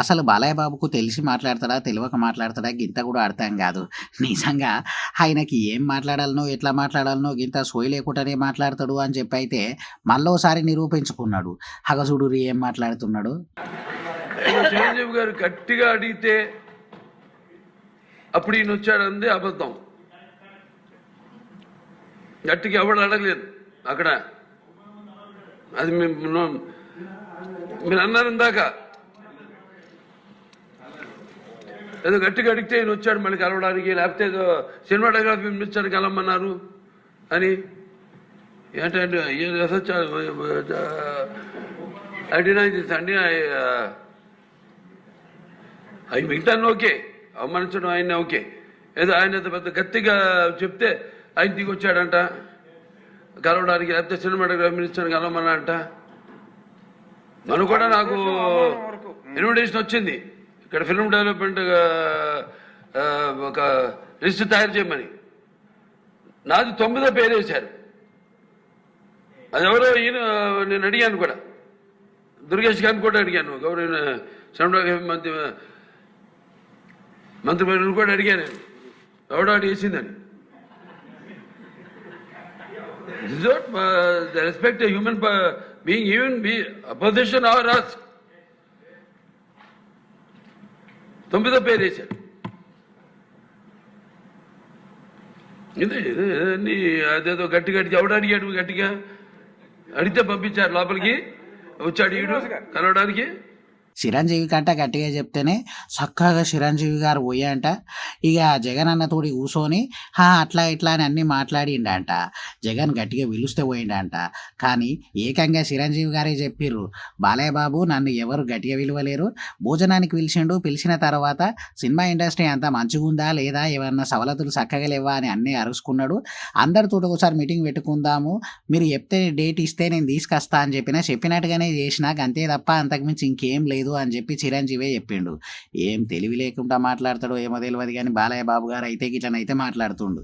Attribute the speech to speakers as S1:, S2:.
S1: అసలు బాలయ్య బాబుకు తెలిసి మాట్లాడతాడా? తెలవక మాట్లాడతాడా? గింత గూడా అర్థం గాదు. నిజంగా ఆయనకి ఏం మాట్లాడాలనో, ఎట్లా మాట్లాడాలనో గింత సోయి లేకుండానే మాట్లాడతాడు అని చెప్పైతే మళ్ళోసారి నిరూపించుకున్నాడు. అగ చూడుర్రి ఏం మాట్లాడుతున్నాడో.
S2: ఏదో చిరంజీవి గారు గట్టిగా అడిగితే అప్పుడు ఈయన వచ్చాడంది అబద్ధం. గట్టిగా ఎవడు అడగలేదు అక్కడ. అది మీరు అన్నారు ఇందాక, ఏదో గట్టిగా అడిగితే ఈయన వచ్చాడు మళ్ళీ కలవడానికి, లేకపోతే ఏదో సినిమాటోగ్రఫీ మినిస్టర్ కలవమన్నారు అని. ఏంటంటే అడినా అండి అవి మిగతాన్ని ఓకే, అవమానించడం ఆయన ఓకే. ఏదో ఆయన పెద్ద గట్టిగా చెప్తే ఆయన దిగి వచ్చాడంట కలవడానికి, లేకపోతే సినిమాటోగ్రఫీ మినిస్టర్ కలవమన్నాడంట. మనం కూడా నాకు ఇన్విటేషన్ వచ్చింది ఇక్కడ ఫిల్మ్ డెవలప్మెంట్ ఒక లిస్ట్ తయారు చేయమని. నాది 9వ పేరు వేశారు. అది ఎవరో ఈయన నేను అడిగాను కూడా, దుర్గేష్ గారిని కూడా అడిగాను, గౌరవ సినిమాటోగ్రఫీ మంత్రి కూడా అడిగాను నేను, ఎవడో అడిగేసిందని. This is what the respect a human being, even be opposition or us. 9వ పేరు వేశారు. ఇదే అదేదో గట్టిగా ఎవడు అడిగాడు, గట్టిగా అడిగితే పంపించారు లోపలికి, వచ్చాడు ఈడు కలవడానికి.
S1: చిరంజీవి కంట గట్టిగా చెప్తేనే చక్కగా చిరంజీవి గారు పోయాంట. ఇక జగన్ అన్నతోటి కూర్చొని అట్లా ఇట్లా అని అన్నీ మాట్లాడిండంట. జగన్ గట్టిగా పిలుస్తే పోయిండంట. కానీ ఏకంగా చిరంజీవి గారే చెప్పిర్రు, బాలయ్య బాబు నన్ను ఎవరు గట్టిగా విలువలేరు, భోజనానికి పిలిచిండు, పిలిచిన తర్వాత సినిమా ఇండస్ట్రీ అంతా మంచిగుందా లేదా, ఏమన్నా సవలతులు చక్కగా లేవా అని అన్నీ అరుచుకున్నాడు. అందరితో ఒకసారి మీటింగ్ పెట్టుకుందాము, మీరు చెప్తే డేట్ ఇస్తే నేను తీసుకొస్తా అని చెప్పినట్టుగానే చేసినా, అంతే తప్ప అంతకుమించి ఇంకేం లేదు అని చెప్పి చిరంజీవే చెప్పిండు. ఏం తెలివి లేకుండా మాట్లాడతాడో ఏమో తెలియదు కానీ బాలయ్య బాబు గారు అయితే గిట్లనైతే మాట్లాడుతుండు.